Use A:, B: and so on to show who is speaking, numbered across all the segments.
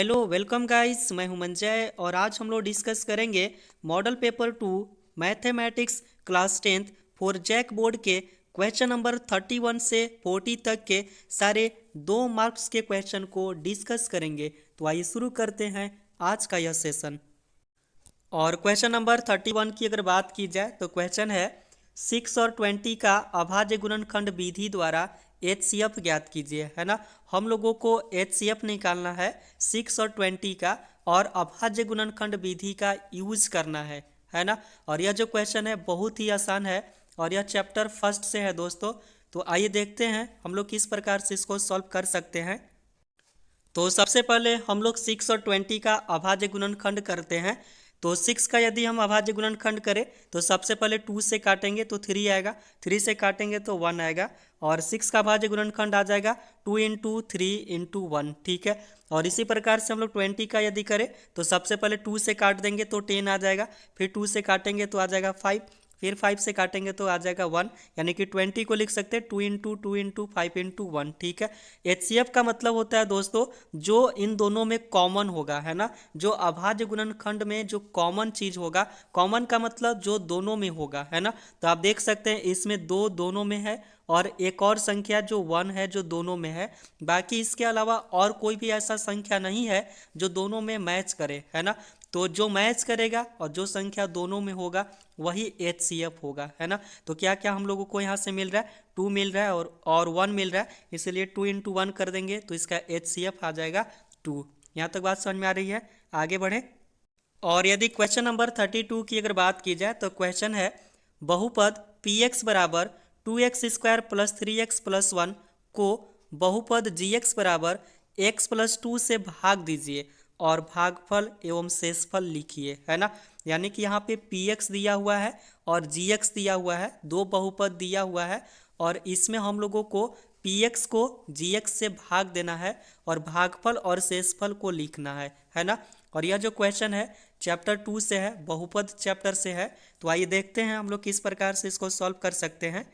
A: Hello welcome guys, मैं हूं मंजय और आज हम लोग डिस्कस करेंगे model paper 2 mathematics class 10th for JAC board के क्वेश्चन नंबर 31 से 40 तक के सारे 2 मार्क्स के क्वेश्चन को डिस्कस करेंगे। तो आइए शुरू करते हैं आज का यह सेशन। और क्वेश्चन नंबर 31 की अगर बात की जाए तो क्वेश्चन है 6 और 20 का अभाज्य गुणनखंड विधि द्वारा HCF ज्ञात कीजिए, है ना। हम लोगों को HCF निकालना है 6 और 20 का और अभाज्य गुणनखंड विधि का यूज करना है ना। और यह जो क्वेश्चन है बहुत ही आसान है और यह चैप्टर फर्स्ट से है दोस्तों। तो आइए देखते हैं हम लोग किस प्रकार से इसको सॉल्व कर सकते हैं। तो सबसे पहले हम लोग 6 और 20 का अभाज्य गुणनखंड करते हैं। तो 6 का यदि हम अभाज्य गुणनखंड करें तो सबसे पहले 2 से काटेंगे तो 3 आएगा, 3 से काटेंगे तो 1 आएगा और 6 का अभाज्य गुणनखंड आ जाएगा 2 इंटू 3 इंटू 1, ठीक है। और इसी प्रकार से हम लोग 20 का यदि करें तो सबसे पहले 2 से काट देंगे तो 10 आ जाएगा, फिर 2 से काटेंगे तो आ जाएगा 5, फिर 5 से काटेंगे तो आ जाएगा 1, यानी कि 20 को लिख सकते हैं 2 इंटू 5 इंटू 1, ठीक है। HCF का मतलब होता है दोस्तों जो इन दोनों में कॉमन होगा, है ना। जो अभाज्य गुणनखंड में जो कॉमन चीज होगा, कॉमन का मतलब जो दोनों में होगा, है ना। तो आप देख सकते हैं इसमें दो दोनों में है और एक और संख्या जो 1 है जो दोनों में है। बाकी इसके अलावा और कोई भी ऐसा संख्या नहीं है जो दोनों में मैच करे, है ना। तो जो मैच करेगा और जो संख्या दोनों में होगा वही HCF होगा, है ना। तो क्या क्या हम लोगों को यहाँ से मिल रहा है, 2 मिल रहा है और 1 मिल रहा है, इसलिए 2 इंटू 1 कर देंगे तो इसका HCF आ जाएगा 2। यहाँ तक बात समझ में आ रही है, आगे बढ़े। और यदि क्वेश्चन नंबर 32 की अगर बात की जाए तो क्वेश्चन है बहुपद px बराबर 2x² प्लस 3x प्लस 1 को बहुपद gx बराबर x प्लस 2 से भाग दीजिए और भागफल एवं शेषफल लिखिए, है ना। यानी कि यहाँ पे px दिया हुआ है और gx दिया हुआ है, दो बहुपद दिया हुआ है और इसमें हम लोगों को px को gx से भाग देना है और भागफल और शेषफल को लिखना है ना। और यह जो क्वेश्चन है चैप्टर 2 से है, बहुपद चैप्टर से है। तो आइए देखते हैं हम लोग किस प्रकार से इसको सॉल्व कर सकते हैं।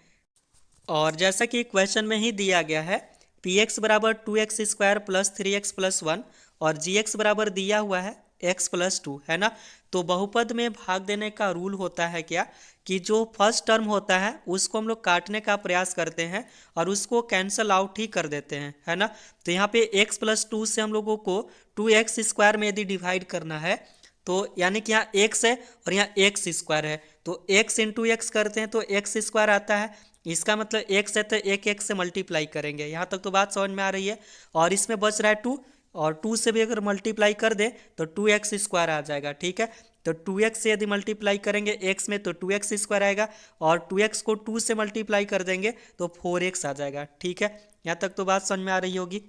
A: और जैसा कि क्वेश्चन में ही दिया गया है px बराबर 2x² प्लस 3x प्लस 1 और gx बराबर दिया हुआ है x प्लस 2, है ना। तो बहुपद में भाग देने का रूल होता है क्या कि जो फर्स्ट टर्म होता है उसको हम लोग काटने का प्रयास करते हैं और उसको कैंसल आउट ही कर देते हैं, है ना। तो यहाँ पे x प्लस 2 से हम लोगों को 2x² में यदि डिवाइड करना है तो यानी कि यहाँ x है और यहाँ x² है तो x इंटू एक्स करते हैं तो x² आता है। इसका मतलब x है तो एक x से मल्टीप्लाई करेंगे। यहाँ तक तो बात समझ में आ रही है। और इसमें बच रहा है 2 और 2 से भी अगर मल्टीप्लाई कर दे तो 2x² आ जाएगा, ठीक है। तो 2x से यदि मल्टीप्लाई करेंगे x में तो 2x² आएगा और 2x को 2 से मल्टीप्लाई कर देंगे तो 4x आ जाएगा, ठीक है। यहाँ तक तो बात समझ में आ रही होगी।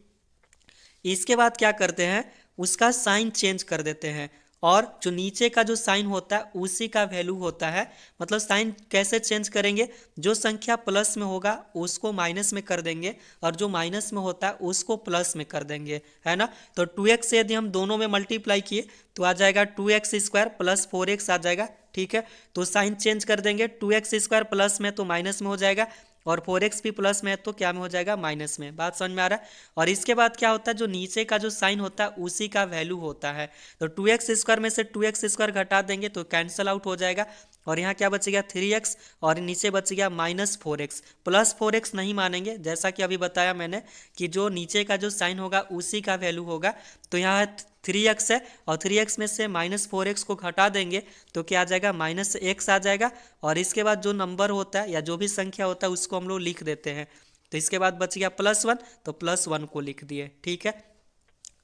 A: इसके बाद क्या करते हैं उसका साइन चेंज कर देते हैं और जो नीचे का जो साइन होता है उसी का वैल्यू होता है। मतलब साइन कैसे चेंज करेंगे, जो संख्या प्लस में होगा उसको माइनस में कर देंगे और जो माइनस में होता है उसको प्लस में कर देंगे, है ना। तो 2x से यदि हम दोनों में मल्टीप्लाई किए तो आ जाएगा 2x² प्लस 4x आ जाएगा, ठीक है। तो साइन चेंज कर देंगे, 2x² प्लस में तो माइनस में हो जाएगा और 4x भी प्लस में है तो क्या में हो जाएगा, माइनस में। बात समझ में आ रहा है। और इसके बाद क्या होता है जो नीचे का जो साइन होता है उसी का वैल्यू होता है। तो 2x² में से 2x² घटा देंगे तो कैंसिल आउट हो जाएगा और यहाँ क्या बचेगा 3x और नीचे बच गया -4x। प्लस 4x नहीं मानेंगे, जैसा कि अभी बताया मैंने कि जो नीचे का जो साइन होगा उसी का वैल्यू होगा। तो यहाँ 3x है और 3x में से -4x को घटा देंगे तो क्या आ जाएगा, -x आ जाएगा। और इसके बाद जो नंबर होता है या जो भी संख्या होता है उसको हम लोग लिख देते हैं। तो इसके बाद बच गया +1 तो +1 को लिख दिए, ठीक है।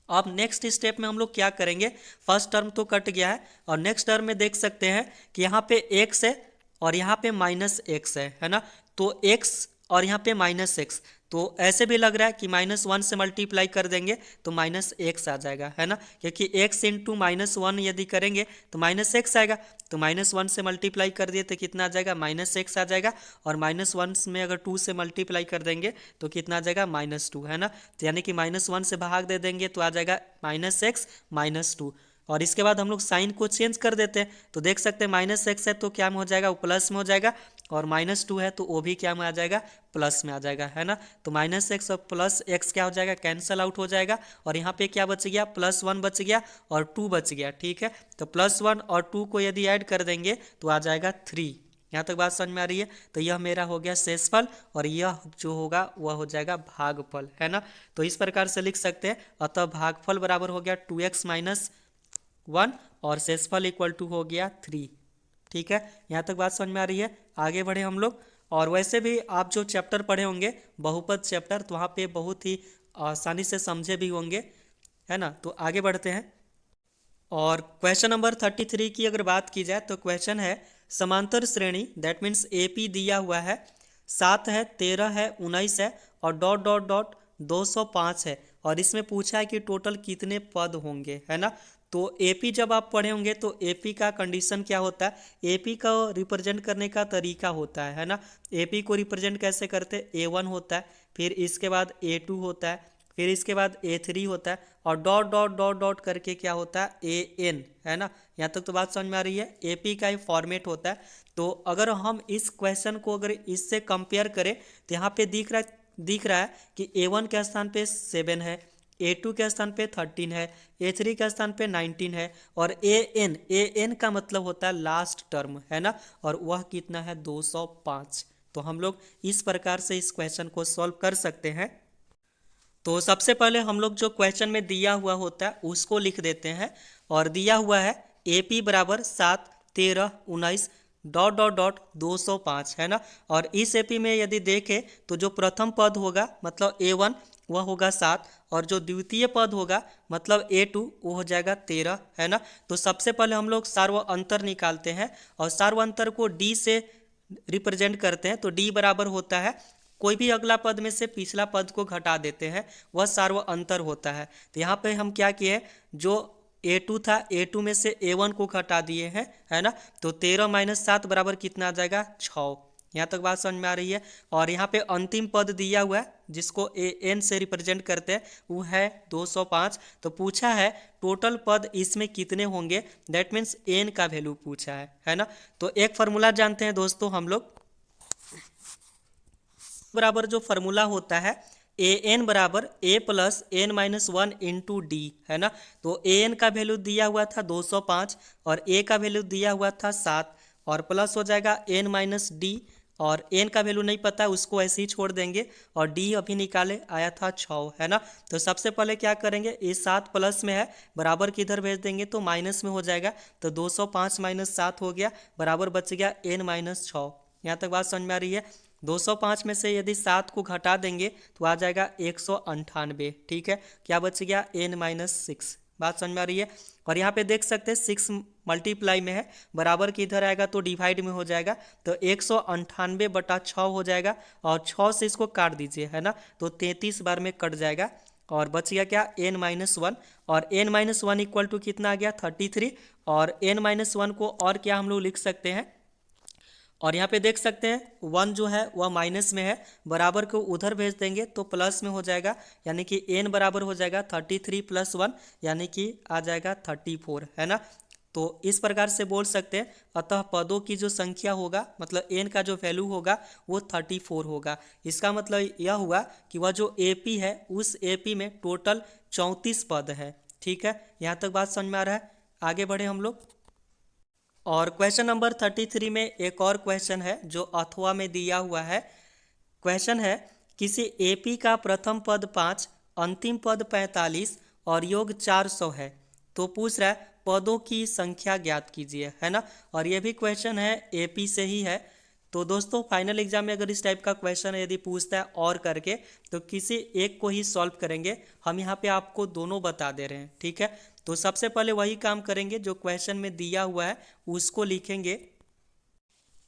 A: अब नेक्स्ट स्टेप में हम लोग क्या करेंगे, फर्स्ट टर्म तो कट गया है और नेक्स्ट टर्म में देख सकते हैं कि यहाँ पे x है और यहाँ पे -x है ना। तो x और यहाँ पे -x, तो ऐसे भी लग रहा है कि -1 से मल्टीप्लाई कर देंगे तो -x आ जाएगा, है ना। क्योंकि x इंटू -1 यदि करेंगे तो -x आएगा। तो -1 से मल्टीप्लाई कर दिए तो कितना आ जाएगा, -x आ जाएगा। और -1 में अगर 2 से मल्टीप्लाई कर देंगे तो कितना आ जाएगा, -2, है ना। तो यानी कि -1 से भाग दे देंगे तो आ जाएगा -x -2। और इसके बाद हम लोग साइन को चेंज कर देते हैं, तो देख सकते हैं माइनस एक्स है तो क्या में हो जाएगा, वो प्लस में हो जाएगा, और -2 है तो वो भी क्या में आ जाएगा, प्लस में आ जाएगा, है ना। तो -x और प्लस एक्स क्या हो जाएगा, कैंसल आउट हो जाएगा, और यहाँ पे क्या बच गया, +1 बच गया और 2 बच गया, ठीक है। तो +1 और 2 को यदि ऐड कर देंगे तो आ जाएगा 3। यहाँ तक बात समझ में आ रही है। तो यह मेरा हो गया शेषफल और यह जो होगा वह हो जाएगा भागफल, है ना। तो इस प्रकार से लिख सकते हैं, अतः भागफल बराबर हो गया 2x - 1 और शेषफल इक्वल टू हो गया 3, ठीक है। यहाँ तक बात समझ में आ रही है। आगे बढ़े हम लोग। और वैसे भी आप जो चैप्टर पढ़े होंगे बहुपद चैप्टर, तो वहाँ पे बहुत ही आसानी से समझे भी होंगे, है ना। तो आगे बढ़ते हैं। और क्वेश्चन नंबर 33 की अगर बात की जाए तो क्वेश्चन है समांतर श्रेणी, दैट मीन्स एपी दिया हुआ है, 7 है, 13 है, 19 है और डॉट डॉट डॉट 205 है, और इसमें पूछा है कि टोटल कितने पद होंगे, है ना। तो एपी जब आप पढ़े होंगे तो एपी का कंडीशन क्या होता है, एपी का रिप्रेजेंट करने का तरीका होता है ना। एपी को रिप्रेजेंट कैसे करते हैं, A1 होता है, फिर इसके बाद A2 होता है, फिर इसके बाद A3 होता है, और डॉट डॉट डॉट डॉट करके क्या होता है, AN, है ना। यहाँ तक तो बात समझ में आ रही है। एपी का ही फॉर्मेट होता है। तो अगर हम इस क्वेश्चन को अगर इससे कंपेयर करें तो यहाँ पे दिख रहा है कि A1 के स्थान पे 7 है, A2 के स्थान पे 13 है, A3 के स्थान पे 19 है, और AN का मतलब होता है लास्ट टर्म, है ना, और वह कितना है, 205। तो हम लोग इस प्रकार से इस क्वेश्चन को सॉल्व कर सकते हैं। तो सबसे पहले हम लोग जो क्वेश्चन में दिया हुआ होता है उसको लिख देते हैं, और दिया हुआ है AP बराबर 7, 13, 19 डॉट डॉट डॉट 205, है ना। और इस एपी में यदि देखें तो जो प्रथम पद होगा मतलब A1 वह होगा 7, और जो द्वितीय पद होगा मतलब A2 वो हो जाएगा 13, है ना। तो सबसे पहले हम लोग सार्व अंतर निकालते हैं, और सार्व अंतर को D से रिप्रेजेंट करते हैं। तो D बराबर होता है, कोई भी अगला पद में से पिछला पद को घटा देते हैं, वह सार्व अंतर होता है। तो यहाँ पे हम क्या किए, जो A2 था A2 में से A1 को घटा दिए हैं, है ना। तो 13 - 7 बराबर कितना आ जाएगा, 6। यहाँ तक बात समझ में आ रही है। और यहाँ पे अंतिम पद दिया हुआ है जिसको AN से रिप्रेजेंट करते हैं, वो है 205। तो पूछा है टोटल पद इसमें कितने होंगे, दैट मीन्स N का वैल्यू पूछा है ना। तो एक फार्मूला जानते हैं दोस्तों हम लोग, बराबर जो फार्मूला होता है AN बराबर A plus N - 1 into D, है ना। तो AN का वैल्यू दिया हुआ था 205 और A का वैल्यू दिया हुआ था 7, और प्लस हो जाएगा N - D, और N का वैल्यू नहीं पता उसको ऐसे ही छोड़ देंगे, और D अभी निकाले आया था 6, है ना। तो सबसे पहले क्या करेंगे, ये 7 प्लस में है, बराबर किधर भेज देंगे तो माइनस में हो जाएगा। तो 205 - 7 हो गया, बराबर बच गया N - 6। यहाँ तक बात समझ में आ रही है। 205 में से यदि 7 को घटा देंगे तो आ जाएगा 198, ठीक है। क्या बच गया, N - 6। बात समझ में आ रही है। और यहाँ पे देख सकते हैं 6 मल्टीप्लाई में है, बराबर की इधर आएगा तो डिवाइड में हो जाएगा, तो 198/6 हो जाएगा, और 6 से इसको काट दीजिए, है ना। तो 33 बार में कट जाएगा, और बच गया क्या, N - 1, और N - 1 इक्वल टू कितना आ गया, 33। और N - 1 को और क्या हम लोग लिख सकते हैं, और यहाँ पे देख सकते हैं 1 जो है वह माइनस में है, बराबर को उधर भेज देंगे तो प्लस में हो जाएगा, यानी कि n बराबर हो जाएगा 33 + 1, यानी कि आ जाएगा 34, है ना। तो इस प्रकार से बोल सकते हैं, अतः पदों की जो संख्या होगा मतलब n का जो वैल्यू होगा वो 34 होगा। इसका मतलब यह हुआ कि वह जो AP है उस AP में टोटल 34 पद है, ठीक है। यहाँ तक बात समझ में आ रहा है। आगे बढ़े हम लोग। और क्वेश्चन नंबर 33 में एक और क्वेश्चन है जो अथवा में दिया हुआ है। क्वेश्चन है किसी एपी का प्रथम पद 5, अंतिम पद 45 और योग 400 है, तो पूछ रहा है पदों की संख्या ज्ञात कीजिए, है ना। और ये भी क्वेश्चन है एपी से ही है। तो दोस्तों फाइनल एग्जाम में अगर इस टाइप का क्वेश्चन यदि पूछता है और करके, तो किसी एक को ही सॉल्व करेंगे। हम यहाँ पे आपको दोनों बता दे रहे हैं, ठीक है। तो सबसे पहले वही काम करेंगे जो क्वेश्चन में दिया हुआ है उसको लिखेंगे।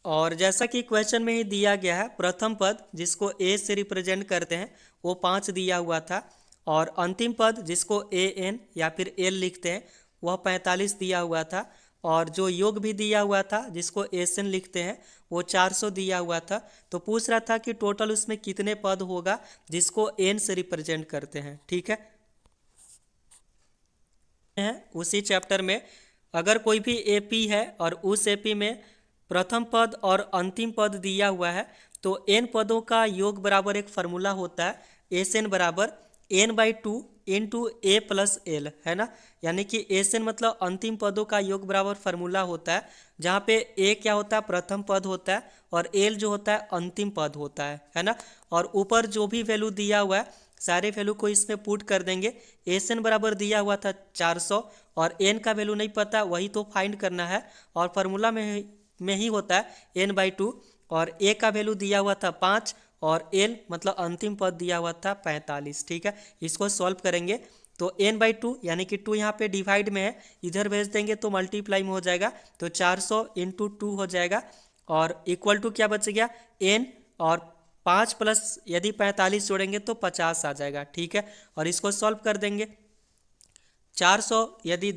A: और जैसा कि क्वेश्चन में ही दिया गया है, प्रथम पद जिसको A से रिप्रेजेंट करते हैं वो 5 दिया हुआ था, और अंतिम पद जिसको AN या फिर L लिखते हैं वह 45 दिया हुआ था, और जो योग भी दिया हुआ था जिसको SN लिखते हैं वो 400 दिया हुआ था। तो पूछ रहा था कि टोटल उसमें कितने पद होगा जिसको N से रिप्रेजेंट करते हैं, ठीक है। हैं उसी चैप्टर में अगर कोई भी एपी है और उस एपी में प्रथम पद और अंतिम पद दिया हुआ है तो एन पदों का योग बराबर एक फार्मूला होता है एस एन बराबर n/2 इंटू ए प्लस एल, है ना। यानी कि एस एन मतलब अंतिम पदों का योग बराबर फार्मूला होता है जहाँ पे ए क्या होता है प्रथम पद होता है और एल जो होता है अंतिम पद होता है ना। और ऊपर जो भी वैल्यू दिया हुआ है सारे वैल्यू को इसमें पुट कर देंगे। एस एन बराबर दिया हुआ था 400 और एन का वैल्यू नहीं पता वही तो फाइंड करना है और फार्मूला में ही होता है n/2 और ए का वैल्यू दिया हुआ था 5 और एल मतलब अंतिम पद दिया हुआ था 45। ठीक है, इसको सॉल्व करेंगे तो n/2 यानी कि 2 यहाँ पे डिवाइड में है, इधर भेज देंगे तो मल्टीप्लाई में हो जाएगा तो 400 इंटू 2 हो जाएगा और इक्वल टू क्या बच गया n और 5 प्लस यदि 45 जोड़ेंगे तो 50 आ जाएगा। ठीक है, और इसको सॉल्व कर देंगे 400 यदि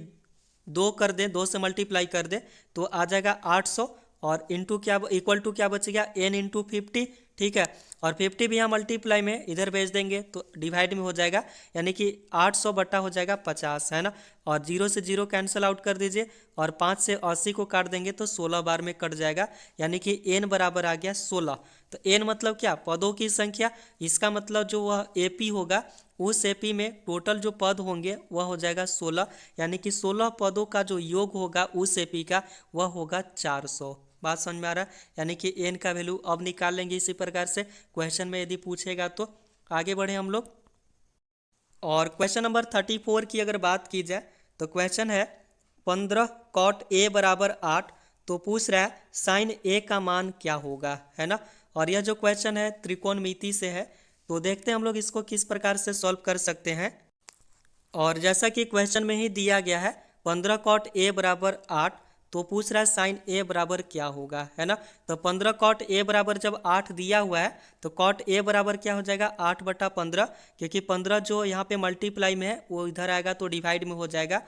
A: 2 कर दें 2 से मल्टीप्लाई कर दें तो आ जाएगा 800 और इंटू क्या इक्वल टू क्या बच गया n इंटू 50। ठीक है, और 50 भी यहाँ मल्टीप्लाई में इधर भेज देंगे तो डिवाइड में हो जाएगा यानी कि 800 बटा हो जाएगा 50, है ना। और 0 से 0 कैंसिल आउट कर दीजिए और 5 से 80 को काट देंगे तो 16 बार में कट जाएगा यानी कि n बराबर आ गया 16। तो n मतलब क्या पदों की संख्या, इसका मतलब जो वह एपी होगा उस एपी में टोटल जो पद होंगे वह हो जाएगा 16 यानी कि 16 पदों का जो योग होगा उस एपी का वह होगा 400। बात समझ में आ रहा है, यानी कि एन का वैल्यू अब निकाल लेंगे इसी प्रकार से क्वेश्चन में यदि पूछेगा तो। आगे बढ़े हम लोग और क्वेश्चन नंबर 34 की अगर बात की जाए तो क्वेश्चन है 15 कॉट ए बराबर 8 तो पूछ रहा है साइन ए का मान क्या होगा, है ना। और यह जो क्वेश्चन है त्रिकोणमिति से है तो देखते हैं हम लोग इसको किस प्रकार से सॉल्व कर सकते हैं। और जैसा कि क्वेश्चन में ही दिया गया है 15 कॉट ए बराबर 8 तो पूछ रहा है साइन ए बराबर क्या होगा, है ना। तो 15 कॉट ए बराबर जब 8 दिया हुआ है तो कॉट ए बराबर क्या हो जाएगा 8/15 क्योंकि 15 जो यहाँ पे मल्टीप्लाई में है वो इधर आएगा तो डिवाइड में हो जाएगा।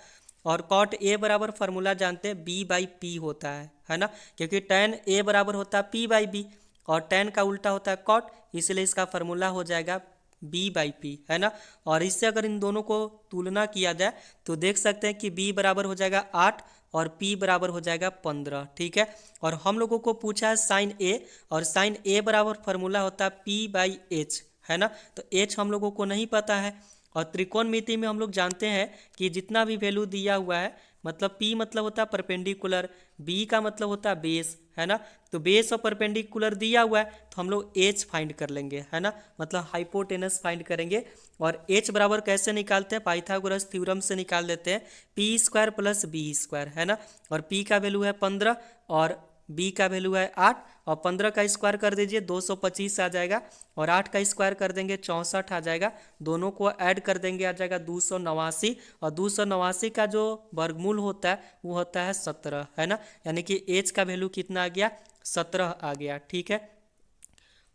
A: और कॉट ए बराबर फार्मूला जानते हैं b/p होता है ना, क्योंकि tan ए बराबर होता है p/b और tan का उल्टा होता है कॉट, इसलिए इसका फार्मूला हो जाएगा b/p, है ना। और इससे अगर इन दोनों को तुलना किया जाए तो देख सकते हैं कि b बराबर हो जाएगा 8 और p बराबर हो जाएगा 15। ठीक है, और हम लोगों को पूछा है साइन a और साइन a बराबर फार्मूला होता है p/h, है ना। तो h हम लोगों को नहीं पता है और त्रिकोणमिति में हम लोग जानते हैं कि जितना भी वैल्यू दिया हुआ है मतलब p मतलब होता है परपेंडिकुलर, b का मतलब होता है बेस, है ना। तो बेस और परपेंडिकुलर दिया हुआ है तो हम लोग h फाइंड कर लेंगे, है ना, मतलब हाइपोटेनस फाइंड करेंगे। और h बराबर कैसे निकालते हैं पाइथागोरस थ्योरम से निकाल लेते हैं p² + b², है ना। और p का वैल्यू है 15 और b का वैल्यू है 8 और 15 का स्क्वायर कर दीजिए 225 आ जाएगा और 8 का स्क्वायर कर देंगे 64 आ जाएगा, दोनों को ऐड कर देंगे आ जाएगा 289 और 289 का जो वर्गमूल होता है वो होता है 17, है ना। यानी कि एच का वैल्यू कितना आ गया 17 आ गया। ठीक है,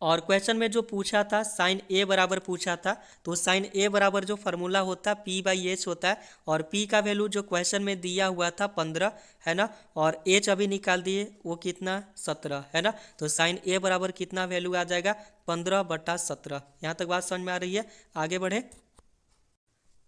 A: और क्वेश्चन में जो पूछा था साइन ए बराबर पूछा था तो साइन ए बराबर जो फार्मूला होता है p/h होता है और p का वैल्यू जो क्वेश्चन में दिया हुआ था 15, है ना, और h अभी निकाल दिए वो कितना 17, है ना। तो साइन ए बराबर कितना वैल्यू आ जाएगा 15/17। यहाँ तक बात समझ में आ रही है, आगे बढ़े।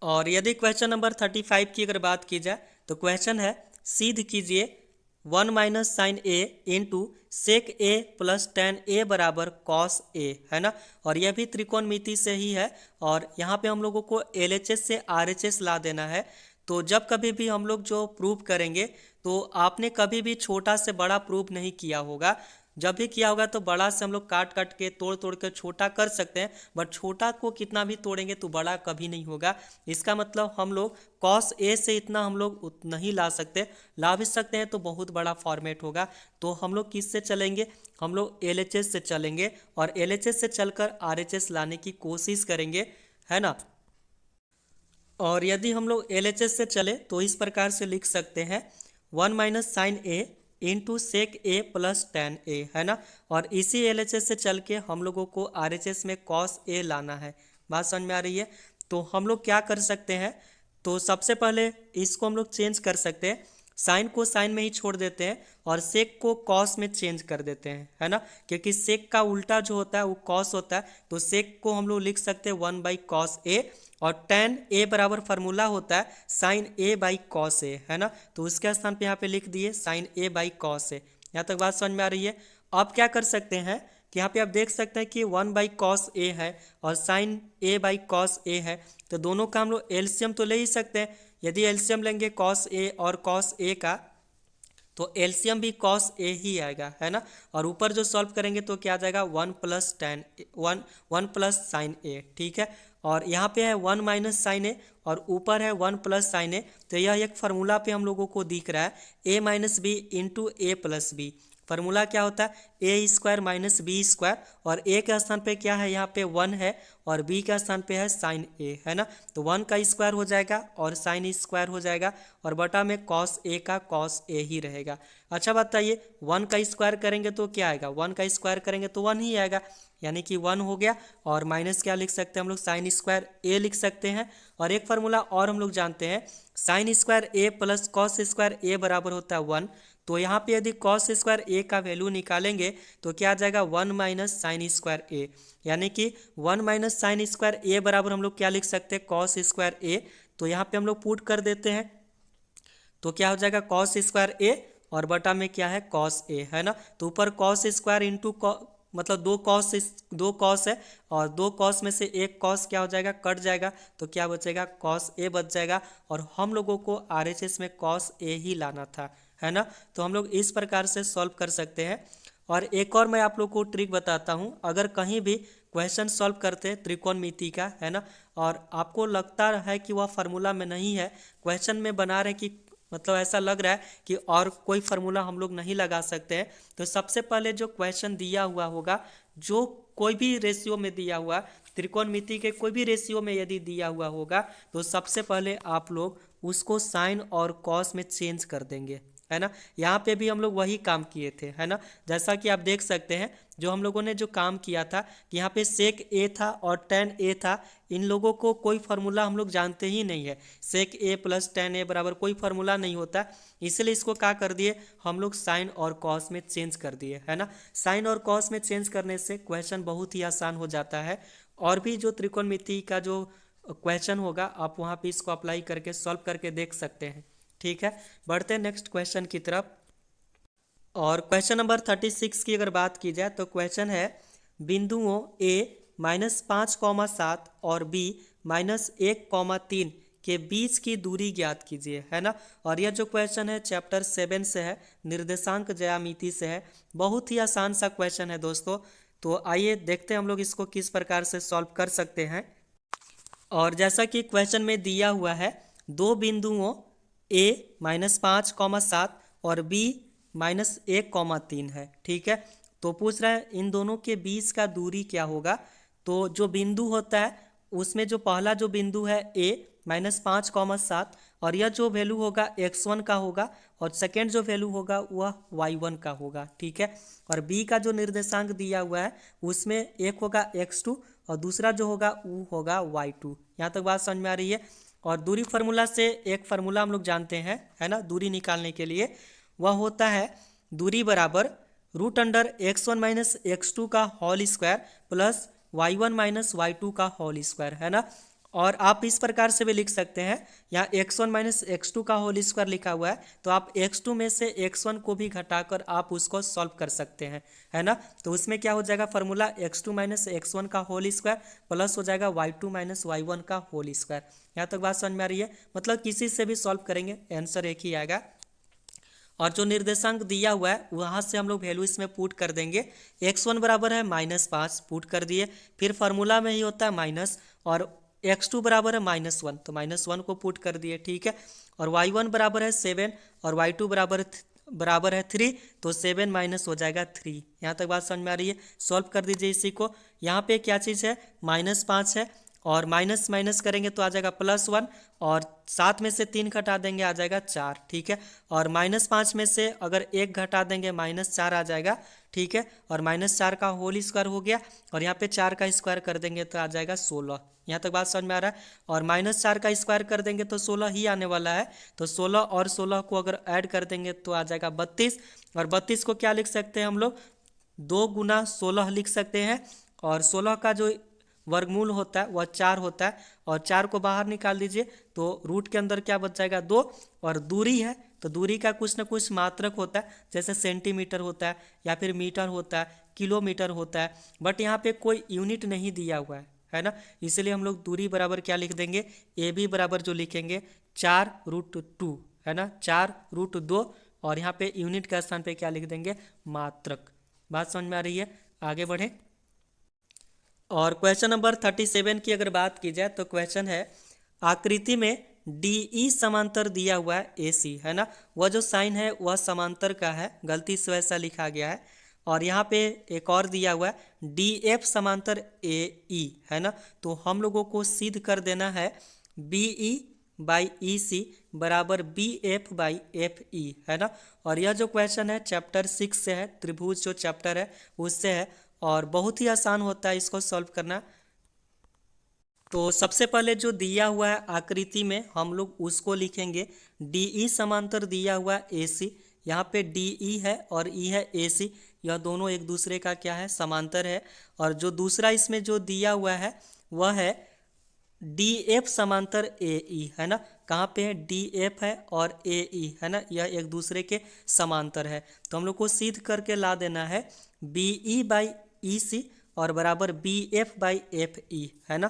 A: और यदि क्वेश्चन नंबर 35 की अगर बात की जाए तो क्वेश्चन है सिद्ध कीजिए 1 माइनस साइन ए इंटू सेक ए प्लस tan ए बराबर कॉस ए, है ना। और यह भी त्रिकोणमिति से ही है और यहाँ पे हम लोगों को LHS से RHS ला देना है। तो जब कभी भी हम लोग जो प्रूव करेंगे तो आपने कभी भी छोटा से बड़ा प्रूव नहीं किया होगा, जब भी किया होगा तो बड़ा से हम लोग काट काट के तोड़ तोड़ के छोटा कर सकते हैं, बट छोटा को कितना भी तोड़ेंगे तो बड़ा कभी नहीं होगा। इसका मतलब हम लोग कॉस ए से इतना हम लोग नहीं ला सकते, ला भी सकते हैं तो बहुत बड़ा फॉर्मेट होगा। तो हम लोग किससे चलेंगे, हम लोग LHS से चलेंगे और LHS से चलकर RHS लाने की कोशिश करेंगे, है ना। और यदि हम लोग LHS से चले तो इस प्रकार से लिख सकते हैं 1 माइनस साइन ए इंटू सेक ए प्लस tan ए, है ना। और इसी LHS से चल के हम लोगों को RHS में कॉस ए लाना है। बात समझ में आ रही है, तो हम लोग क्या कर सकते हैं, तो सबसे पहले इसको हम लोग चेंज कर सकते हैं, साइन को साइन में ही छोड़ देते हैं और सेक को कॉस में चेंज कर देते हैं, है ना, क्योंकि सेक का उल्टा जो होता है वो कॉस होता है। तो सेक को हम लोग लिख सकते हैं 1/cos ए और tan a बराबर फार्मूला होता है sign a by cos A, है ना। तो उसके स्थान पे यहाँ पे लिख दिए sign a by cos A. यहाँ तक बात समझ में आ रही है। अब क्या कर सकते हैं कि यहाँ पे आप देख सकते हैं कि 1 बाई कॉस ए है और sign a by cos A है, तो दोनों का हम लोग एलसीएम तो ले ही सकते हैं। यदि एलसीएम लेंगे कॉस ए और कॉस ए का, तो एलसीएम भी कॉस ए ही आएगा, है ना। और ऊपर जो सॉल्व करेंगे तो क्या आ जाएगा 1 प्लस साइन ए, ठीक है। और यहाँ पे है 1 माइनस साइन ए और ऊपर है 1 प्लस साइन ए, तो यह एक फार्मूला पे हम लोगों को दिख रहा है ए माइनस बी इंटू ए प्लस बी। फार्मूला क्या होता है ए स्क्वायर माइनस बी स्क्वायर, और ए के स्थान पे क्या है यहाँ पे 1 है और बी का स्थान पे है साइन ए, है ना। तो 1 का स्क्वायर हो जाएगा और साइन स्क्वायर हो जाएगा और बटा में कॉस ए का कॉस ए ही रहेगा। अच्छा बताइए 1 का स्क्वायर करेंगे तो क्या आएगा, 1 का स्क्वायर करेंगे तो 1 ही आएगा, यानी कि 1 हो गया। और माइनस क्या लिख सकते हैं हम लोग, साइन स्क्वायर ए लिख सकते हैं। और एक फार्मूला और हम लोग जानते हैं साइन स्क्वायर ए प्लस कॉस स्क्वायर ए बराबर होता है 1। तो यहाँ पे यदि कॉस स्क्वायर ए का वैल्यू निकालेंगे तो क्या आ जाएगा 1 माइनस साइन स्क्वायर ए, यानी कि 1 माइनस साइन स्क्वायर ए बराबर हम लोग क्या लिख सकते हैं कॉस स्क्वायर ए। तो यहाँ पे हम लोग पुट कर देते हैं, तो क्या हो जाएगा कॉस स्क्वायर ए और बटा में क्या है कॉस ए, है ना। तो ऊपर कॉस स्क्वायर इंटू मतलब दो कॉस है और दो कॉस में से एक कॉस क्या हो जाएगा कट जाएगा, तो क्या बचेगा कॉस ए बच जाएगा। और हम लोगों को आरएचएस में कॉस ए ही लाना था, है ना। तो हम लोग इस प्रकार से सॉल्व कर सकते हैं। और एक और मैं आप लोग को ट्रिक बताता हूँ, अगर कहीं भी क्वेश्चन सॉल्व करते हैं त्रिकोणमिति का, है ना, और आपको लगता है कि वह फार्मूला में नहीं है, क्वेश्चन में बना रहे कि मतलब ऐसा लग रहा है कि और कोई फार्मूला हम लोग नहीं लगा सकते हैं, तो सबसे पहले जो क्वेश्चन दिया हुआ होगा, जो कोई भी रेशियो में दिया हुआ त्रिकोणमिति के कोई भी रेशियो में यदि दिया हुआ होगा, तो सबसे पहले आप लोग उसको साइन और कॉस में चेंज कर देंगे, है ना। यहाँ पे भी हम लोग वही काम किए थे, है ना। जैसा कि आप देख सकते हैं जो हम लोगों ने जो काम किया था कि यहाँ पे सेक ए था और टेन ए था, इन लोगों को कोई फार्मूला हम लोग जानते ही नहीं है, सेक ए प्लस टेन ए बराबर कोई फार्मूला नहीं होता, इसलिए इसको क्या कर दिए हम लोग साइन और कॉस में चेंज कर दिए, है ना। साइन और कॉस में चेंज करने से क्वेश्चन बहुत ही आसान हो जाता है। और भी जो त्रिकोणमिति का जो क्वेश्चन होगा आप वहाँ पे इसको अप्लाई करके सॉल्व करके देख सकते हैं, ठीक है। बढ़ते हैं नेक्स्ट क्वेश्चन की तरफ। और क्वेश्चन नंबर 36 की अगर बात की जाए तो क्वेश्चन है बिंदुओं ए -5,7 और बी -1,3 के बीच की दूरी ज्ञात कीजिए, है ना। और यह जो क्वेश्चन है चैप्टर 7 से है, निर्देशांक ज्यामिति से है, बहुत ही आसान सा क्वेश्चन है दोस्तों। तो आइए देखते हैं हम लोग इसको किस प्रकार से सॉल्व कर सकते हैं। और जैसा कि क्वेश्चन में दिया हुआ है दो बिंदुओं a -5,7 और b -1,3 है, ठीक है। तो पूछ रहा है इन दोनों के बीच का दूरी क्या होगा। तो जो बिंदु होता है उसमें जो पहला जो बिंदु है a -5,7 और यह जो वैल्यू होगा x1 का होगा और सेकेंड जो वैल्यू होगा वह y1 का होगा, ठीक है। और b का जो निर्देशांक दिया हुआ है उसमें एक होगा x2 और दूसरा जो होगा वो होगा y2। यहाँ तक बात समझ में आ रही है। और दूरी फार्मूला से एक फार्मूला हम लोग जानते हैं, है ना, दूरी निकालने के लिए, वह होता है दूरी बराबर √(x1 माइनस x2 का whole square plus y1 minus y2 का होल स्क्वायर, है ना। और आप इस प्रकार से भी लिख सकते हैं, यहाँ x1 माइनस x2 का होल स्क्वायर लिखा हुआ है, तो आप x2 में से x1 को भी घटाकर आप उसको सॉल्व कर सकते हैं, है ना। तो उसमें क्या हो जाएगा फार्मूला x2 माइनस x1 का होल स्क्वायर प्लस हो जाएगा y2 माइनस y1 का होल स्क्वायर। यहाँ तक बात समझ में आ रही है, मतलब किसी से भी सॉल्व करेंगे आंसर एक ही आएगा। और जो निर्देशांक दिया हुआ है वहाँ से हम लोग वैल्यू इसमें पुट कर देंगे। x1 बराबर है -5 पुट कर दिए, फिर फार्मूला में ही होता है माइनस, और x2 बराबर है -1 तो -1 को पुट कर दिए, ठीक है। और y1 बराबर है 7 और y2 बराबर है 3, तो 7 माइनस हो जाएगा 3। यहाँ तक बात समझ में आ रही है। सॉल्व कर दीजिए इसी को। यहाँ पे क्या चीज़ है -5 है और माइनस माइनस करेंगे तो आ जाएगा +1 और 7 में से 3 घटा देंगे आ जाएगा 4, ठीक है। और -5 में से अगर 1 घटा देंगे -4 आ जाएगा, ठीक है। और -4 का होल स्क्वायर हो गया और यहाँ पे 4 का स्क्वायर कर देंगे तो आ जाएगा 16। यहाँ तक बात समझ में आ रहा है। और -4 का स्क्वायर कर देंगे तो 16 ही आने वाला है, तो 16 और 16 को अगर ऐड कर देंगे तो आ जाएगा 32। और 32 को क्या लिख सकते हैं हम लोग 2 गुना 16 लिख सकते हैं। और 16 का जो वर्गमूल होता है वह 4 होता है, और 4 को बाहर निकाल दीजिए तो रूट के अंदर क्या बच जाएगा 2, और दूरी है तो दूरी का कुछ ना कुछ मात्रक होता है, जैसे सेंटीमीटर होता है या फिर मीटर होता है, किलोमीटर होता है, बट यहाँ पे कोई यूनिट नहीं दिया हुआ है ना, इसलिए हम लोग दूरी बराबर क्या लिख देंगे, ए बी बराबर जो लिखेंगे 4√2 है ना, 4√2, और यहाँ पे यूनिट का स्थान पे क्या लिख देंगे, मात्रक। बात समझ में आ रही है, आगे बढ़े। और क्वेश्चन नंबर 37 की अगर बात की जाए तो क्वेश्चन है, आकृति में डी ई समांतर दिया हुआ है ए सी, है ना, वह जो साइन है वह समांतर का है, गलती से वैसा लिखा गया है। और यहाँ पे एक और दिया हुआ है डी एफ समांतर ए ई, है ना, तो हम लोगों को सिद्ध कर देना है B E by E C बराबर B F by F E, है ना। और यह जो क्वेश्चन है चैप्टर 6 से है, त्रिभुज जो चैप्टर है उससे है, और बहुत ही आसान होता है इसको सॉल्व करना। तो सबसे पहले जो दिया हुआ है आकृति में हम लोग उसको लिखेंगे, डी ई समांतर दिया हुआ है ए सी, यहाँ पे डी ई है और ई है ए सी, यह दोनों एक दूसरे का क्या है, समांतर है। और जो दूसरा इसमें जो दिया हुआ है वह है डी एफ समांतर ए ई, है ना, कहाँ पे है, डी एफ है और ए ई, है ना, यह एक दूसरे के समांतर है। तो हम लोग को सिद्ध करके ला देना है B E by E C और बराबर B F by F E, है ना।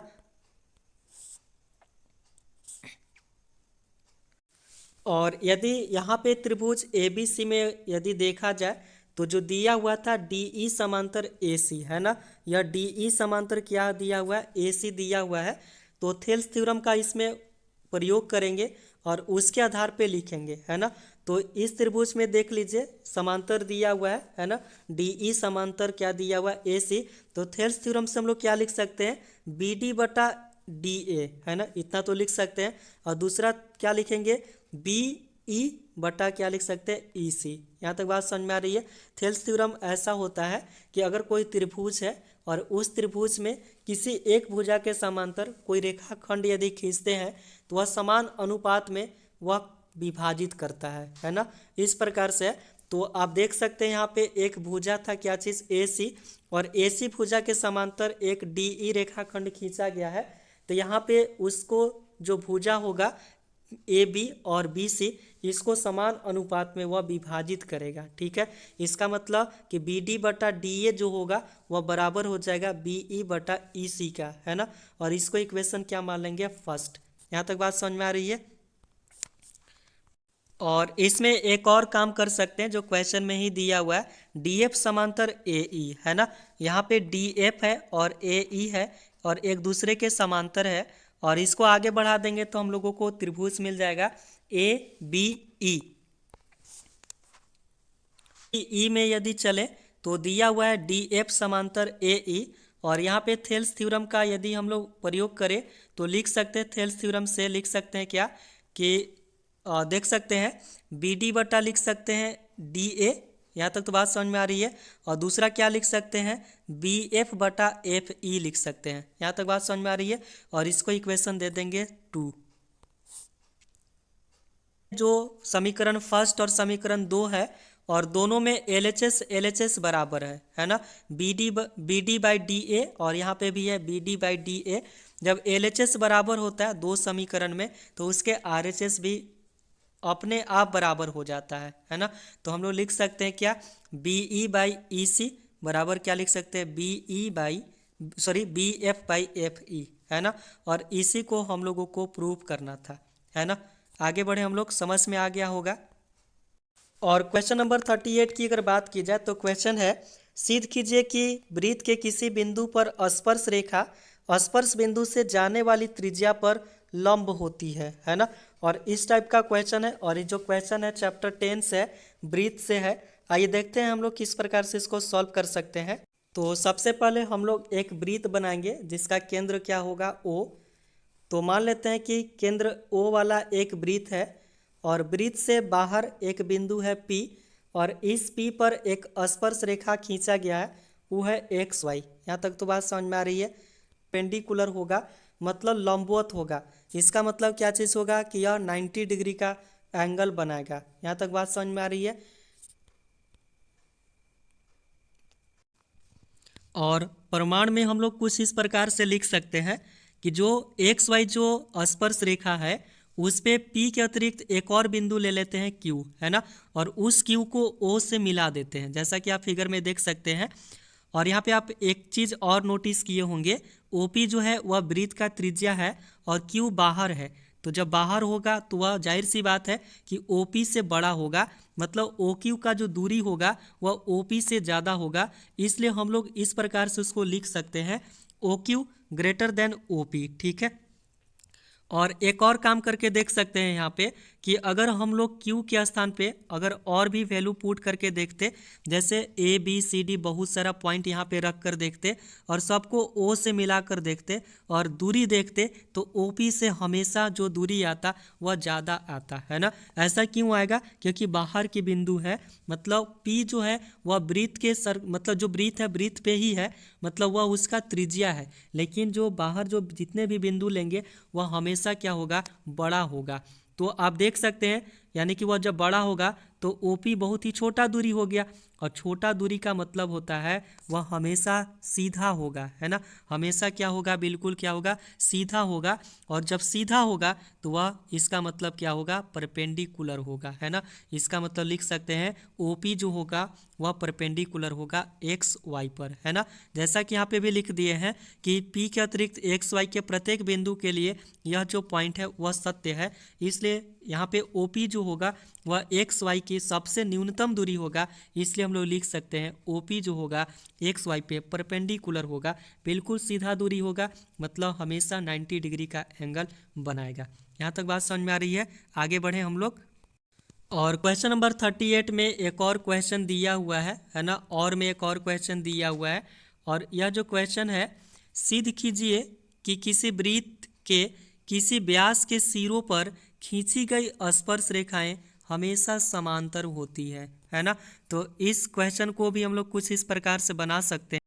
A: और यदि यहाँ पे त्रिभुज ए बी सी में यदि देखा जाए तो जो दिया हुआ था डी ई समांतर ए सी, है ना, यह डी ई समांतर क्या दिया हुआ है, ए सी दिया हुआ है। तो थेल्स थ्योरम का इसमें प्रयोग करेंगे और उसके आधार पे लिखेंगे, है ना। तो इस त्रिभुज में देख लीजिए समांतर दिया हुआ है ना, डी ई समांतर क्या दिया हुआ है, ए सी। तो थेल्स थ्योरम से हम लोग क्या लिख सकते हैं, बी डी बटा डी ए, है ना, इतना तो लिख सकते हैं। और दूसरा क्या लिखेंगे, बी ई बटा क्या लिख सकते हैं, ई सी। यहाँ तक बात समझ में आ रही है। थेल्स थ्योरम ऐसा होता है कि अगर कोई त्रिभुज है और उस त्रिभुज में किसी एक भुजा के समांतर कोई रेखाखंड यदि खींचते हैं तो वह समान अनुपात में वह विभाजित करता है ना, इस प्रकार से। तो आप देख सकते हैं यहाँ पे एक भुजा था क्या चीज़, ए सी, और ए सी भुजा के समांतर एक डी ई रेखाखंड खींचा गया है। तो यहाँ पे उसको जो भुजा होगा ए बी और बी सी, इसको समान अनुपात में वह विभाजित करेगा, ठीक है। इसका मतलब कि बी डी बटा डी ए जो होगा वह बराबर हो जाएगा बी ई बटा ई सी का, है ना। और इसको इक्वेशन क्या मान लेंगे, फर्स्ट। यहाँ तक बात समझ में आ रही है। और इसमें एक और काम कर सकते हैं जो क्वेश्चन में ही दिया हुआ है, डी एफ समांतर ए ई, है ना, यहाँ पे डी एफ है और ए ई है और एक दूसरे के समांतर है। और इसको आगे बढ़ा देंगे तो हम लोगों को त्रिभुज मिल जाएगा ए बी ई। ई में यदि चले तो दिया हुआ है डी एफ समांतर ए ई, और यहाँ पे थेल्स थ्योरम का यदि हम लोग प्रयोग करें तो लिख सकते हैं, थेल्स थ्योरम से लिख सकते हैं क्या कि देख सकते हैं बी डी बटा लिख सकते हैं डी ए, यहाँ तक तो बात समझ में आ रही है। और दूसरा क्या लिख सकते हैं, बी एफ बटा एफ ई लिख सकते हैं, यहाँ तक बात समझ में आ रही है। और इसको इक्वेशन दे देंगे 2। जो समीकरण फर्स्ट और समीकरण 2 है, और दोनों में एल एच एस बराबर है ना, B D by D A, और यहाँ पे भी है B D by D A. जब एल एच एस बराबर होता है दो समीकरण में तो उसके आर एच एस भी अपने आप बराबर हो जाता है ना। तो हम लोग लिख सकते हैं क्या, B E by E C बराबर क्या लिख सकते हैं, B E by B F by F E, है ना। और इसी को हम लोगों को प्रूव करना था, है ना। आगे बढ़े हम लोग, समझ में आ गया होगा। और क्वेश्चन नंबर 38 की अगर बात की जाए तो क्वेश्चन है, सिद्ध कीजिए कि वृत्त के किसी बिंदु पर स्पर्श रेखा स्पर्श बिंदु से जाने वाली त्रिज्या पर लंब होती है ना। और इस टाइप का क्वेश्चन है, और ये जो क्वेश्चन है चैप्टर 10 से, वृत्त से है। आइए देखते हैं हम लोग किस प्रकार से इसको सॉल्व कर सकते हैं। तो सबसे पहले हम लोग एक वृत्त बनाएंगे जिसका केंद्र क्या होगा, ओ। तो मान लेते हैं कि केंद्र ओ वाला एक वृत्त है, और वृत्त से बाहर एक बिंदु है P, और इस P पर एक स्पर्श रेखा खींचा गया है, वो है एक्स वाई। यहाँ तक तो बात समझ में आ रही है। पेंडिकुलर होगा मतलब लंबवत होगा, इसका मतलब क्या चीज़ होगा कि यह 90 डिग्री का एंगल बनाएगा। यहाँ तक बात समझ में आ रही है। और प्रमाण में हम लोग कुछ इस प्रकार से लिख सकते हैं कि जो एक्स वाई जो स्पर्श रेखा है उस पे पी के अतिरिक्त एक और बिंदु ले लेते हैं क्यू, है ना, और उस क्यू को ओ से मिला देते हैं, जैसा कि आप फिगर में देख सकते हैं। और यहाँ पे आप एक चीज़ और नोटिस किए होंगे, ओपी जो है वह वृत्त का त्रिज्या है और क्यू बाहर है। तो जब बाहर होगा तो वह जाहिर सी बात है कि ओपी से बड़ा होगा, मतलब ओ क्यू का जो दूरी होगा वह ओपी से ज़्यादा होगा। इसलिए हम लोग इस प्रकार से उसको लिख सकते हैं O Q greater than OP, ठीक है। और एक और काम करके देख सकते हैं यहाँ पे कि अगर हम लोग Q के स्थान पे अगर और भी वैल्यू पुट करके देखते, जैसे A B C D बहुत सारा पॉइंट यहाँ पे रख कर देखते और सबको O से मिलाकर देखते और दूरी देखते, तो OP से हमेशा जो दूरी आता वह ज़्यादा आता है ना। ऐसा क्यों आएगा? क्योंकि बाहर की बिंदु है, मतलब P जो है वह वृत्त के मतलब जो वृत्त है वृत्त पे ही है, मतलब वह उसका त्रिज्या है। लेकिन जो बाहर जो जितने भी बिंदु लेंगे वह हमेशा क्या होगा? बड़ा होगा। तो आप देख सकते हैं यानी कि वह जब बड़ा होगा तो ओपी बहुत ही छोटा दूरी हो गया, और छोटा दूरी का मतलब होता है वह हमेशा सीधा होगा, है ना। हमेशा क्या होगा? बिल्कुल क्या होगा? सीधा होगा। और जब सीधा होगा तो वह इसका मतलब क्या होगा? परपेंडिकुलर होगा, है ना। इसका मतलब लिख सकते हैं ओपी जो होगा वह परपेंडिकुलर होगा एक्स वाई पर, है ना। जैसा कि यहाँ पे भी लिख दिए हैं कि पी के अतिरिक्त एक्स वाई के प्रत्येक बिंदु के लिए यह जो पॉइंट है वह सत्य है। इसलिए यहाँ पे ओपी जो होगा वह एक्स वाई की सबसे न्यूनतम दूरी होगा। इसलिए हम लोग लिख सकते हैं ओपी जो होगा एक्स वाई पे परपेंडिकुलर होगा, बिल्कुल सीधा दूरी होगा, मतलब हमेशा 90 डिग्री का एंगल बनाएगा। यहाँ तक बात समझ में आ रही है? आगे बढ़े हम लोग। और क्वेश्चन नंबर 38 में एक और क्वेश्चन दिया हुआ है ना, और में एक और क्वेश्चन दिया हुआ है। और यह जो क्वेश्चन है, सिद्ध कीजिए कि किसी वृत्त के किसी व्यास के सिरों पर खींची गई स्पर्श रेखाएं हमेशा समांतर होती है ना। तो इस क्वेश्चन को भी हम लोग कुछ इस प्रकार से बना सकते हैं।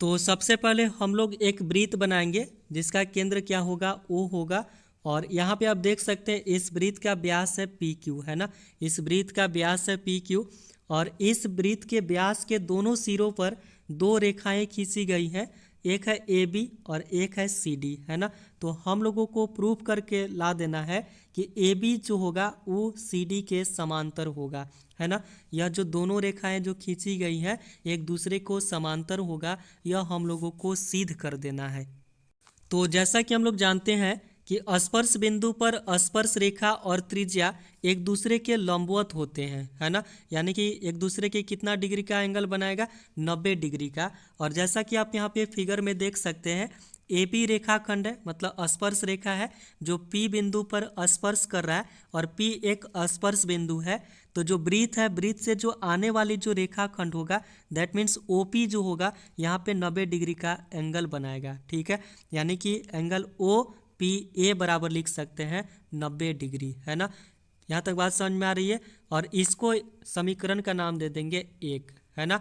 A: तो सबसे पहले हम लोग एक वृत्त बनाएंगे जिसका केंद्र क्या होगा? ओ होगा। और यहाँ पे आप देख सकते हैं इस वृत्त का व्यास है पी क्यू, है ना। इस वृत्त का व्यास है पी क्यू, और इस वृत्त के व्यास के दोनों सिरों पर दो रेखाएं खींची गई हैं, एक है ए बी और एक है सी डी, है ना। तो हम लोगों को प्रूफ करके ला देना है कि ए बी जो होगा वो सी डी के समांतर होगा, है ना। यह जो दोनों रेखाएं जो खींची गई हैं एक दूसरे को समांतर होगा, यह हम लोगों को सिद्ध कर देना है। तो जैसा कि हम लोग जानते हैं कि स्पर्श बिंदु पर स्पर्श रेखा और त्रिज्या एक दूसरे के लंबवत होते हैं, है ना। यानी कि एक दूसरे के कितना डिग्री का एंगल बनाएगा? 90 डिग्री का। और जैसा कि आप यहाँ पे फिगर में देख सकते हैं, ए बी रेखाखंड है, मतलब स्पर्श रेखा है जो पी बिंदु पर स्पर्श कर रहा है, और पी एक स्पर्श बिंदु है। तो जो वृत्त है, वृत्त से जो आने वाली जो रेखाखंड होगा दैट मीन्स ओपी जो होगा यहाँ पे 90 डिग्री का एंगल बनाएगा, ठीक है। यानी कि एंगल ओ पी ए बराबर लिख सकते हैं 90 डिग्री, है ना। यहाँ तक बात समझ में आ रही है? और इसको समीकरण का नाम दे देंगे एक, है ना।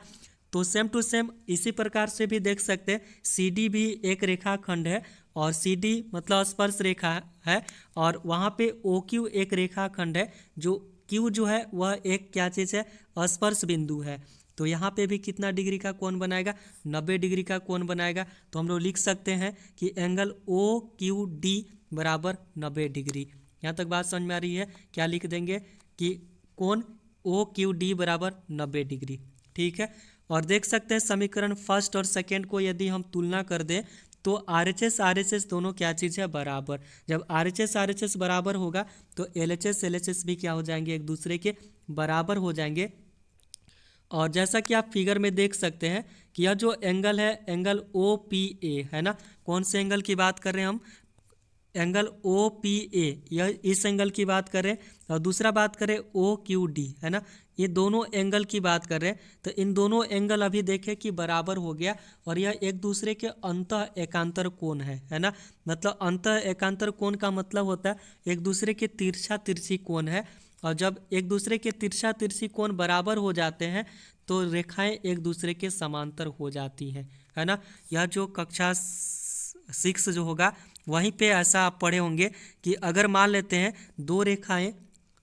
A: तो सेम टू सेम इसी प्रकार से भी देख सकते हैं सी डी भी एक रेखाखंड है, और सी डी मतलब स्पर्श रेखा है, और वहाँ पे ओ क्यू एक रेखाखंड है, जो क्यू जो है वह एक क्या चीज़ है? स्पर्श बिंदु है। तो यहाँ पे भी कितना डिग्री का कोण बनाएगा? 90 डिग्री का कोण बनाएगा। तो हम लोग लिख सकते हैं कि एंगल ओ क्यू डी बराबर 90 डिग्री। यहाँ तक बात समझ में आ रही है? क्या लिख देंगे कि कोण ओ क्यू डी बराबर 90 डिग्री, ठीक है। और देख सकते हैं समीकरण फर्स्ट और सेकेंड को यदि हम तुलना कर दें तो आर एच एस दोनों क्या चीज़ है? बराबर। जब आर एच एस बराबर होगा तो एल एच एस भी क्या हो जाएंगे? एक दूसरे के बराबर हो जाएंगे। और जैसा कि आप फिगर में देख सकते हैं कि यह जो एंगल है एंगल ओ पी ए, है ना। कौन से एंगल की बात कर रहे हैं हम? एंगल ओ पी ए, यह इस एंगल की बात कर रहे हैं। और दूसरा बात करें ओ क्यू डी, है ना। ये दोनों एंगल की बात कर रहे हैं। तो इन दोनों एंगल अभी देखें कि बराबर हो गया, और यह एक दूसरे के अंतः एकांतर कोण है ना। मतलब अंतः एकांतर कोण का मतलब होता है एक दूसरे के तिरछा तिरछी कोण है, और जब एक दूसरे के तिरछा तिरछी कोण बराबर हो जाते हैं तो रेखाएं एक दूसरे के समांतर हो जाती हैं, है ना। यह जो कक्षा 6 जो होगा वहीं पे ऐसा आप पढ़े होंगे कि अगर मान लेते हैं दो रेखाएं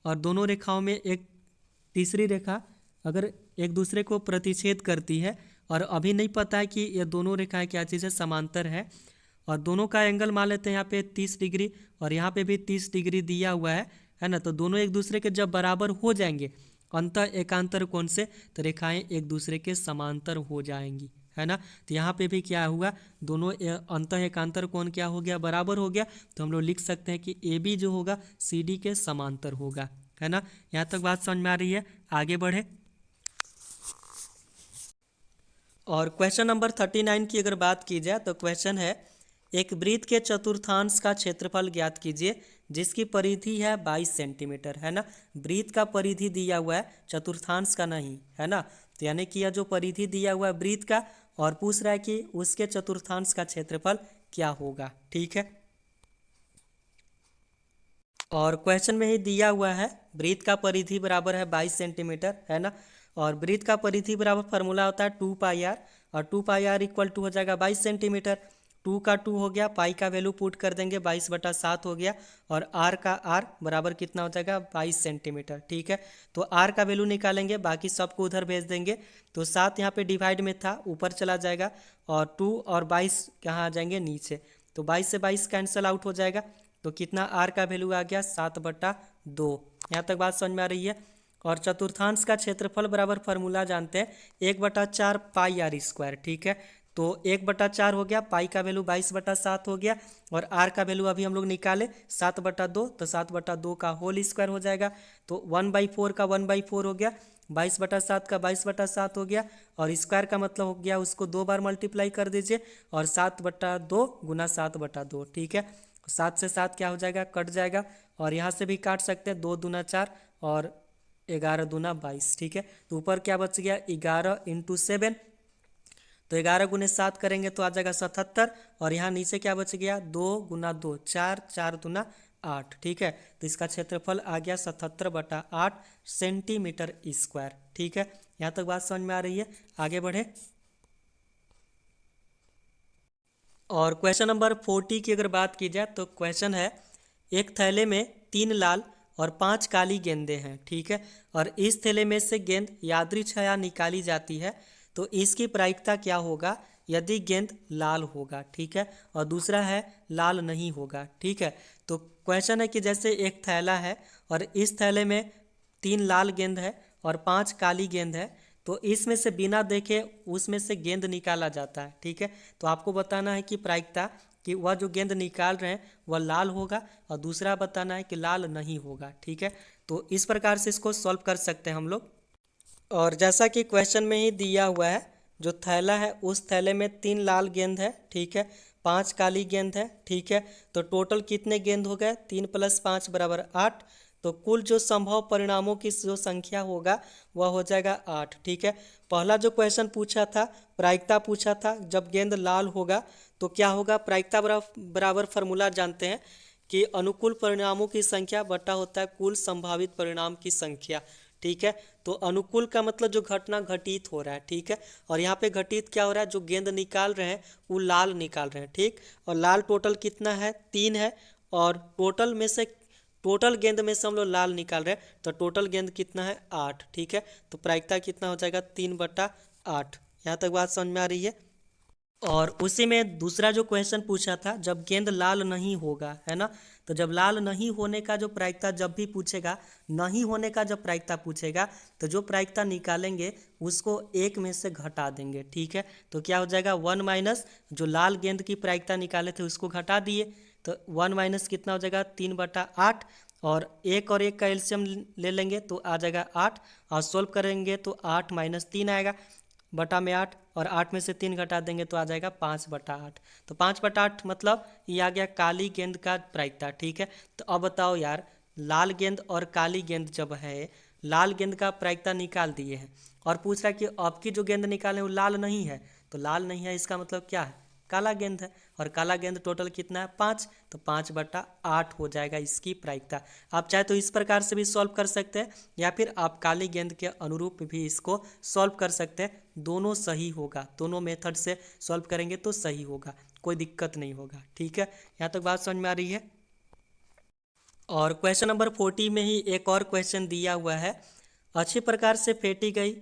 A: और दोनों रेखाओं में एक तीसरी रेखा अगर एक दूसरे को प्रतिच्छेद करती है और अभी नहीं पता है कि ये दोनों रेखाएं क्या चीज़ है, समांतर है। और दोनों का एंगल मान लेते हैं यहाँ पे 30 डिग्री और यहाँ पे भी 30 डिग्री दिया हुआ है ना। तो दोनों एक दूसरे के जब बराबर हो जाएंगे अंतः एकांतर कोण से, तो रेखाएं एक दूसरे के समांतर हो जाएंगी, है ना। तो यहाँ पे भी क्या हुआ, दोनों अंतः एकांतर कोण क्या हो गया, बराबर हो गया। तो हम लोग लिख सकते हैं कि ए बी जो होगा सी डी के समांतर होगा, है ना। यहाँ तक बात समझ में आ रही है, आगे बढ़े। और क्वेश्चन नंबर 39 की अगर बात की जाए तो क्वेश्चन है, एक वृत्त के चतुर्थांश का क्षेत्रफल ज्ञात कीजिए जिसकी परिधि है 22 सेंटीमीटर, है ना। वृत्त का परिधि दिया हुआ है, चतुर्थांश का नहीं, है ना। तो यानी कि यह जो परिधि दिया हुआ है वृत्त का, और पूछ रहा है कि उसके चतुर्थांश का क्षेत्रफल क्या होगा, ठीक है। और क्वेश्चन में ही दिया हुआ है वृत्त का परिधि बराबर है 22 सेंटीमीटर, है ना। और वृत्त का परिधि बराबर फार्मूला होता है 2πr, और 2πr इक्वल टू हो जाएगा 22 सेंटीमीटर। 2 का 2 हो गया, पाई का वैल्यू पुट कर देंगे, 22/7 हो गया, और r का r बराबर कितना हो जाएगा, 22 सेंटीमीटर, ठीक है। तो r का वैल्यू निकालेंगे, बाकी सबको उधर भेज देंगे। तो 7 यहाँ पे डिवाइड में था, ऊपर चला जाएगा, और 2 और 22 कहाँ आ जाएंगे, नीचे। तो 22 से 22 कैंसिल आउट हो जाएगा, तो कितना r का वैल्यू आ गया, 7/2। यहाँ तक बात समझ में आ रही है। और चतुर्थांश का क्षेत्रफल बराबर फार्मूला जानते हैं 1/4 पाई आर स्क्वायर, ठीक है। तो 1/4 हो गया, पाई का वैल्यू 22/7 हो गया, और आर का वैल्यू अभी हम लोग निकाले 7/2, तो 7/2 का होल स्क्वायर हो जाएगा। तो 1/4 का 1/4 हो गया, 22/7 का 22/7 हो गया, और स्क्वायर का मतलब हो गया उसको 2 बार मल्टीप्लाई कर दीजिए, और 7/2 गुना 7/2, ठीक है। 7 से 7 क्या हो जाएगा, कट जाएगा, और यहाँ से भी काट सकते हैं, 2 दूना 4 और 11 दूना 22, ठीक है। तो ऊपर क्या बच गया, 11 × 7, तो 11 × 7 करेंगे तो आ जाएगा 77, और यहाँ नीचे क्या बच गया, 2 × 2 4, 4 दूना 8, ठीक है। तो इसका क्षेत्रफल आ गया 77/8 सेंटीमीटर स्क्वायर, ठीक है। यहाँ तक बात समझ में आ रही है, आगे बढ़े। और क्वेश्चन नंबर 40 की अगर बात की जाए तो क्वेश्चन है, एक थैले में 3 लाल और 5 काली गेंदें हैं, ठीक है। और इस थैले में से गेंद यादृच्छया निकाली जाती है, तो इसकी प्रायिकता क्या होगा यदि गेंद लाल होगा, ठीक है। और दूसरा है लाल नहीं होगा, ठीक है। तो क्वेश्चन है कि जैसे एक थैला है और इस थैले में 3 लाल गेंद है और 5 काली गेंद है, तो इसमें से बिना देखे उसमें से गेंद निकाला जाता है, ठीक है। तो आपको बताना है कि प्रायिकता कि वह जो गेंद निकाल रहे हैं वह लाल होगा, और दूसरा बताना है कि लाल नहीं होगा, ठीक है। तो इस प्रकार से इसको सॉल्व कर सकते हैं हम लोग। और जैसा कि क्वेश्चन में ही दिया हुआ है, जो थैला है उस थैले में 3 लाल गेंद है, ठीक है, 5 काली गेंद है, ठीक है। तो टोटल कितने गेंद हो गए, 3 + 5 = 8। तो कुल जो संभव परिणामों की जो संख्या होगा वह हो जाएगा 8, ठीक है। पहला जो क्वेश्चन पूछा था, प्रायिकता पूछा था, जब गेंद लाल होगा तो क्या होगा, प्रायिकता बराबर फार्मूला जानते हैं कि अनुकूल परिणामों की संख्या बटा होता है कुल संभावित परिणाम की संख्या, ठीक है। तो अनुकूल का मतलब जो घटना घटित हो रहा है, ठीक है। और यहाँ पे घटित क्या हो रहा है, जो गेंद निकाल रहे हैं वो लाल निकाल रहे हैं, ठीक। और लाल टोटल कितना है, 3 है, और टोटल गेंद में से हम लोग लाल निकाल रहे हैं, तो टोटल गेंद कितना है, 8, ठीक है। तो प्रायिकता कितना हो जाएगा, 3/8। यहाँ तक बात समझ में आ रही है। और उसी में दूसरा जो क्वेश्चन पूछा था, जब गेंद लाल नहीं होगा, है ना। तो जब लाल नहीं होने का जो प्रायिकता जब भी पूछेगा, नहीं होने का जब प्रायिकता पूछेगा, तो जो प्रायिकता निकालेंगे उसको 1 में से घटा देंगे, ठीक है। तो क्या हो जाएगा, 1 - जो लाल गेंद की प्रायिकता निकाले थे उसको घटा दिए, तो 1 - कितना हो जाएगा, 3/8। और 1 और 1 का एलसीएम ले लेंगे तो आ जाएगा 8, और सोल्व करेंगे तो 8 - 3 आएगा, बटा में 8, और 8 में से 3 घटा देंगे तो आ जाएगा 5/8। तो 5/8 मतलब ये आ गया काली गेंद का प्रायिकता, ठीक है। तो अब बताओ यार, लाल गेंद और काली गेंद जब है, लाल गेंद का प्रायिकता निकाल दिए हैं, और पूछ रहा है कि आपकी जो गेंद निकाले वो लाल नहीं है, तो लाल नहीं है इसका मतलब क्या है, काला गेंद है, और काला गेंद टोटल कितना है, 5, तो 5/8 हो जाएगा इसकी प्रायिकता। आप चाहे तो इस प्रकार से भी सॉल्व कर सकते हैं, या फिर आप काली गेंद के अनुरूप भी इसको सॉल्व कर सकते हैं, दोनों सही होगा, दोनों मेथड से सॉल्व करेंगे तो सही होगा, कोई दिक्कत नहीं होगा, ठीक है। यहाँ तक बात समझ में आ रही है। और क्वेश्चन नंबर 40 में ही एक और क्वेश्चन दिया हुआ है, अच्छी प्रकार से फेंटी गई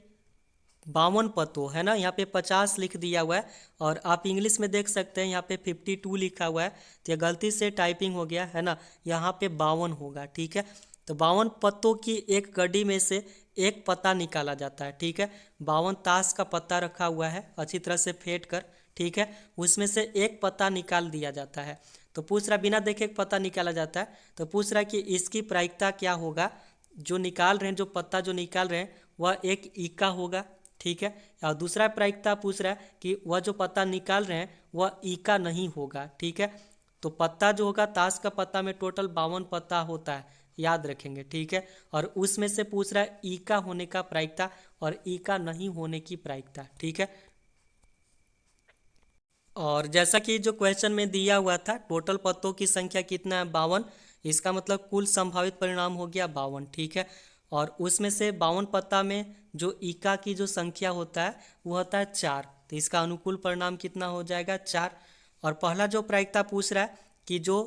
A: 52 पत्तों है ना, यहाँ पे 50 लिख दिया हुआ है और आप इंग्लिश में देख सकते हैं यहाँ पे 52 लिखा हुआ है, तो ये गलती से टाइपिंग हो गया है ना, यहाँ पे 52 होगा। ठीक है, तो 52 पत्तों की एक गड्डी में से एक पत्ता निकाला जाता है। ठीक है, 52 ताश का पत्ता रखा हुआ है अच्छी तरह से फेंट कर। ठीक है, उसमें से एक पत्ता निकाल दिया जाता है। तो पूछ रहा बिना देखे एक पत्ता निकाला जाता है, तो पूछ रहा कि इसकी प्रायिकता क्या होगा। जो निकाल रहे हैं, जो पत्ता जो निकाल रहे हैं वह एक इक्का होगा। ठीक है, और दूसरा प्रायिकता पूछ रहा है कि वह जो पत्ता निकाल रहे हैं वह इक्का नहीं होगा। ठीक है, तो पत्ता जो होगा, ताश का पत्ता में टोटल 52 पत्ता होता है, याद रखेंगे। ठीक है, और उसमें से पूछ रहा है इक्का होने का प्रायिकता और इक्का नहीं होने की प्रायिकता। ठीक है, और जैसा कि जो क्वेश्चन में दिया हुआ था, टोटल पत्तों की संख्या कितना है, 52। इसका मतलब कुल संभावित परिणाम हो गया 52। ठीक है, और उसमें से 52 पत्ता में जो इक्का की जो संख्या होता है वो होता है 4, तो इसका अनुकूल परिणाम कितना हो जाएगा, 4। और पहला जो प्रायिकता पूछ रहा है कि जो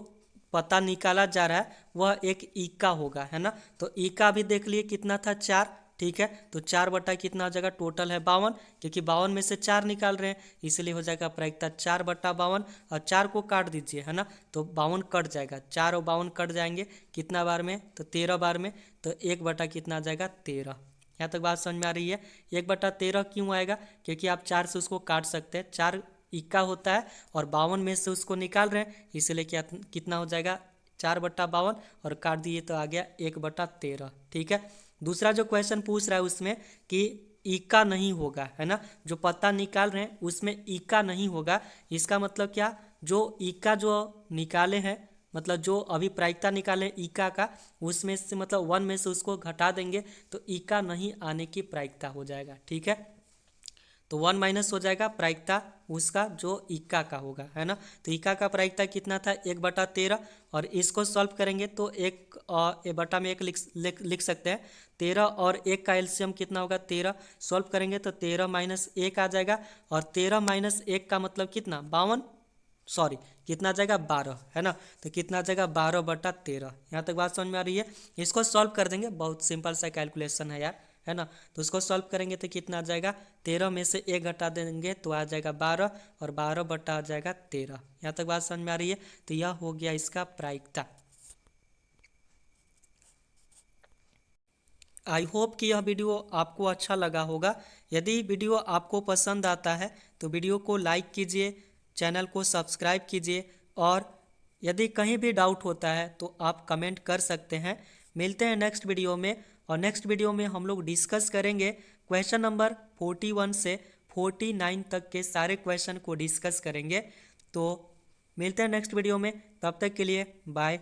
A: पत्ता निकाला जा रहा है वह एक इक्का होगा, है ना, तो इक्का भी देख लिए कितना था, 4। ठीक है, तो 4 बटा कितना हो जाएगा, टोटल है 52, क्योंकि 52 में से 4 निकाल रहे हैं, इसलिए हो जाएगा प्रायिकता 4 बटा 52। और 4 को काट दीजिए, है ना, तो 52 कट जाएगा, 4 और 52 कट जाएंगे कितना बार में, तो 13 बार में, तो 1 बटा कितना आ जाएगा, 13। यहाँ तक बात समझ में आ रही है। 1 बटा 13 क्यों आएगा, क्योंकि आप 4 से उसको काट सकते हैं, 4 इक्का होता है और 52 में से उसको निकाल रहे हैं, इसलिए क्या कितना हो जाएगा, 4 बटा 52 और काट दिए तो आ गया 1 बटा 13। ठीक है, दूसरा जो क्वेश्चन पूछ रहा है उसमें कि इक्का नहीं होगा, है ना, जो पत्ता निकाल रहे हैं उसमें इक्का नहीं होगा। इसका मतलब क्या, जो इक्का जो निकाले हैं, मतलब जो अभी प्रायिकता निकाले इक्का का, उसमें से मतलब 1 में से उसको घटा देंगे तो इक्का नहीं आने की प्रायिकता हो जाएगा। ठीक है, तो 1 माइनस हो जाएगा प्रायिकता उसका जो इक्का का होगा, है ना, तो इक्का का प्रायिकता कितना था, 1 बटा 13। और इसको सॉल्व करेंगे तो एक बटा में 1 लिख सकते हैं। 13 और 1 का एलसीएम कितना होगा, 13। सॉल्व करेंगे तो 13 माइनस 1 आ जाएगा, और 13 माइनस 1 का मतलब कितना, 52, सॉरी कितना आ जाएगा, 12, है ना, तो कितना आ जाएगा, 12 बटा 13। यहाँ तक बात समझ में आ रही है। इसको सॉल्व कर देंगे, बहुत सिंपल सा कैलकुलेशन है यार, है ना, तो उसको सॉल्व करेंगे तो कितना आ जाएगा, 13 में से 1 घटा देंगे तो आ जाएगा 12, और 12 बटा आ जाएगा 13। यहाँ तक बात समझ में आ रही है। तो यह हो गया इसका प्रायिकता। आई होप कि यह वीडियो आपको अच्छा लगा होगा। यदि वीडियो आपको पसंद आता है तो वीडियो को लाइक कीजिए, चैनल को सब्सक्राइब कीजिए, और यदि कहीं भी डाउट होता है तो आप कमेंट कर सकते हैं। मिलते हैं नेक्स्ट वीडियो में, और नेक्स्ट वीडियो में हम लोग डिस्कस करेंगे क्वेश्चन नंबर 41 से 49 तक के सारे क्वेश्चन को डिस्कस करेंगे। तो मिलते हैं नेक्स्ट वीडियो में, तब तक के लिए बाय।